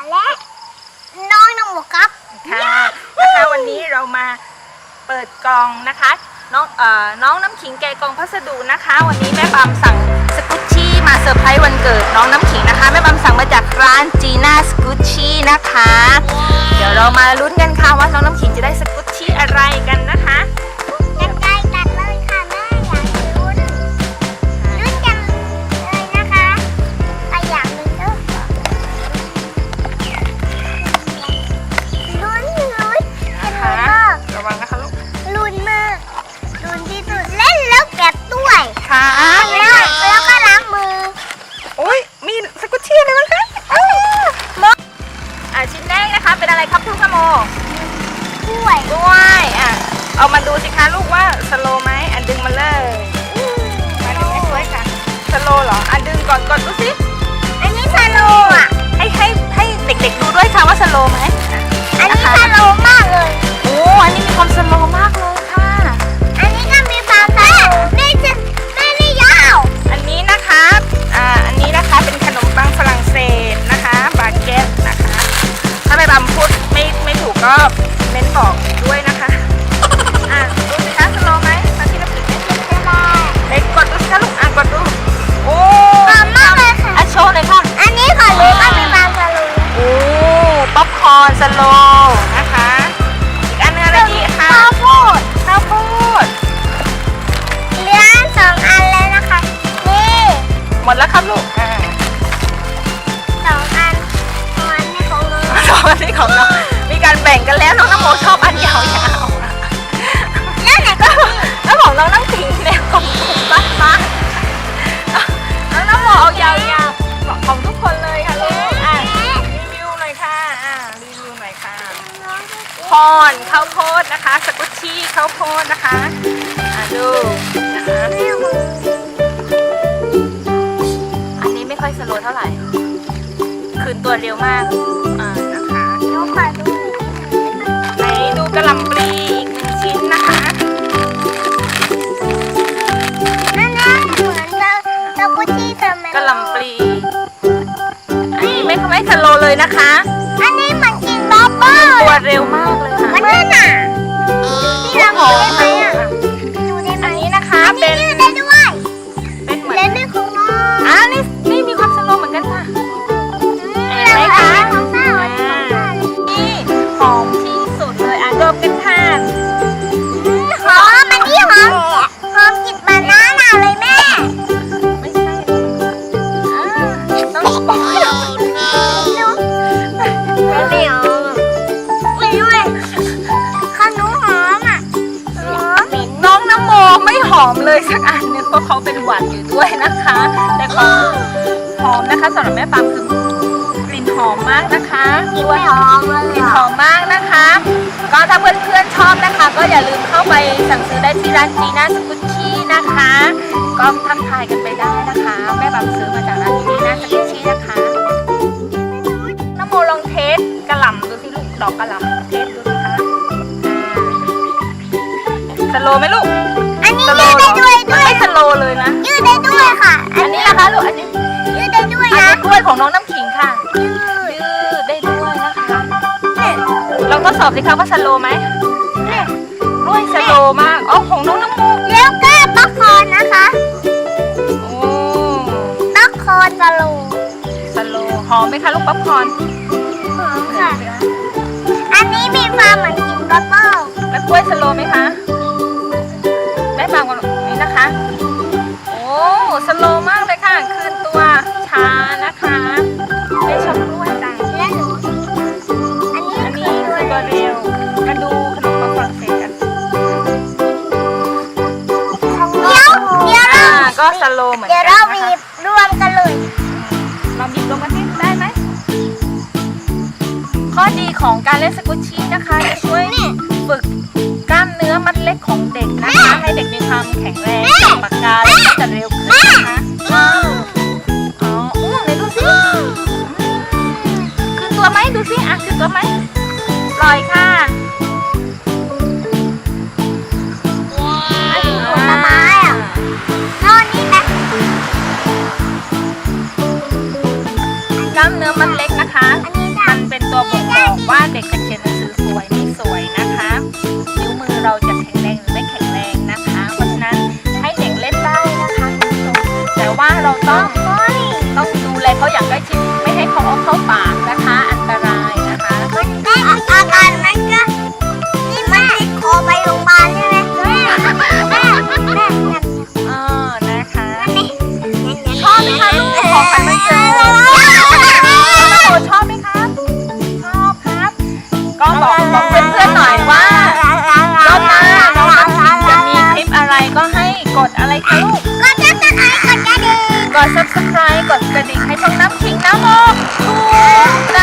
และน้องน้ำหมูครับค่ะนะคะวันนี้เรามาเปิดกล่องนะคะน้องน้ำขิงแกะกล่องพัสดุนะคะวันนี้แม่ปามสั่งสกุชชี่มาเซอร์ไพรส์วันเกิดน้องน้ำขิงนะคะแม่ปามสั่งมาจากร้านจีน่าสกุชชี่นะคะเดี๋ยวเรามาลุ้นกันค่ะว่าน้องน้ำขิงจะได้สกุชชี่อะไรกันนะคะกันไกลตัดเลยค่ะแม่อยากลุ้นกันเลยนะคะใครอยากลุ้นก็ลุ้นนะคะระวังนะคะลูกลุ้นมากลุ้นที่สุดเล่นแล้วแกะด้วยค่ะแล้วก็ล้างมือโอ้ยมีสกุชชี่อะไรบ้างคะชิ้นแรกนะคะเป็นอะไรครับทุกขโมกล้วยเอามาดูสิคะลูกว่าสโลไหมดึงมาเลยมาดึงให้สวยค่ะสโลเหรอดึงก่อนดูสิอันนี้สโลให้เด็กๆดูด้วยค่ะว่าสโลไหมอันนี้สโลมากเลยโอ้อันนี้มีความสโลมากเลยค่ะอันนี้ก็มีความสโลแม่นี่ยาวอันนี้นะคะเป็นขนมปังฝรั่งเศสนะคะบาเกตนะคะถ้าไม่บำพูดไม่ถูกก็เม้นบอกด้วยนะคะดูสิคะสโลไหมตอนที่เราปิดไม่ถูกใช่ไหมเด็กกดดูสิคะลูกกดดูโอ้มากเลยค่ะโชว์เลยค่ะอันนี้ขอรู้ว่ามีความสโลโอ้ป๊อปคอร์นสโลนะคะอีกอันนึงอะไรดีคะข้าวโพดเหลือ2 อันแล้วนะคะนี่หมดแล้วครับลูก2 อัน2 อันนี่ของน้อง2 อันนี้ของน้องมีการแบ่งกันแล้วน้องน้ำโมชอบอันยาวแล้วไหนก็แล้วของน้องน้ำขิงเนี่ยของบ้านน้องน้ำโมเอายาวๆของทุกคนเลยค่ะลูกรีวิวหน่อยค่ะคอนข้าวโพดนะคะสกุชชี่ข้าวโพดนะคะดูนะคะอันนี้ไม่ค่อยสโลว์เท่าไหร่คืนตัวเร็วมากนะคะไหนดูกระหล่ำปลีอีก1 ชิ้นนะคะอันนี้เหมือนสกุชชี่กระหล่ำปลีอันนี้ไม่สโลว์เลยนะคะอันนี้เหมือนกินบับเบิ้ลตัวเร็วมากเลยค่ะมันน่ะที่เราดูได้ไหมดูได้ไหมอันนี้นะคะเป็นยืดได้ด้วยเป็นเหมือนเล่นด้วยของน้องนี่มีความสโลว์เหมือนกันค่ะเห็นไหมคะนี่หอมที่สุดเลยดมกันค่ะหอมมันนี่หอมกลิ่นบานาน่าเลยแม่ไม่ใช่ต้องปอกไม่หอมขนมหอมน้องน้ำโมไม่หอมเลยสักอันนึงเพราะเขาเป็นหวัดอยู่ด้วยนะคะแต่ของหอมนะคะสำหรับแม่ปามคือกลิ่นหอมมากนะคะกลิ่นหอมเลยกลิ่นหอมมากนะคะก็ถ้าเพื่อนๆชอบนะคะก็อย่าลืมเข้าไปสั่งซื้อได้ที่ร้านจีน่าสกุชชี่นะคะก็ทักทายกันไปได้นะคะแม่ปามซื้อมาจากร้านจีน่าสกุชชี่นะคะน้ำโมลองเทสกระหล่ำดูสิลูกดอกกระหล่ำเทสดูสิคะสโลไหมลูกอันนี้ยืดได้ด้วยไม่สโลเลยนะยืดได้ด้วยค่ะอันนี้นะคะลูกอันนี้ยืดได้ด้วยนะกล้วยของน้องน้ำขิงค่ะยืดได้ด้วยนะคะเราก็สอบสิคะว่าสโลไหมกล้วยสโลมากของน้องน้ำมูกแล้วก็ป๊อปคอร์นนะคะป๊อปคอร์นสโลหอมไหมคะลูกป๊อปคอร์นหอมค่ะอันนี้มีความเหมือนกินบับเบิ้ลแล้วกล้วยสโลไหมคะแม่ปามกันนี่นะคะสโลมากเลยค่ะคืนตัวช้านะคะไม่ชอบกล้วยจังและหนูอันนี้คือตัวเร็วมาดูขนมปังฝรั่งเศสกันเดี๋ยวก็สโลเหมือนกันเดี๋ยวเราบีบรวมกันเลยเราบีบรวมกันได้ไหมข้อดีของการเล่นสกุชชี่นะคะจะช่วยฝึกกล้ามเนื้อมัดเล็กของเด็กนะคะให้เด็กมีความแข็งแรงปากกาจะเร็วขึ้นนะคะไหนดูสิคืนตัวไหมดูสิคืนตัวไหมปล่อยค่ะผลไม้นอนนี่นะกล้ามเนื้อมัดเล็กนะคะมัน เขาอย่างใกล้ชิดไม่ให้เขาเอาเข้าปากนะคะ อันตรายนะคะ อาการมันก็นี่มันติดคอไปโรงพยาบาลใช่ไหมแม่ อ๋อนะคะ ชอบไหมคะลูก ของขวัญวันเกิดน้องโบชอบไหมครับชอบครับ ก็บอกเพื่อนๆหน่อยว่ารอบหน้าน้องน้ำขิงจะมีคลิปอะไรก็ให้กดอะไรคะลูก กดซับสไครต์กดกระดิ่ง กด subscribe กดกระดิ่งให้ช่องน้ำขิงน้ำโมถูก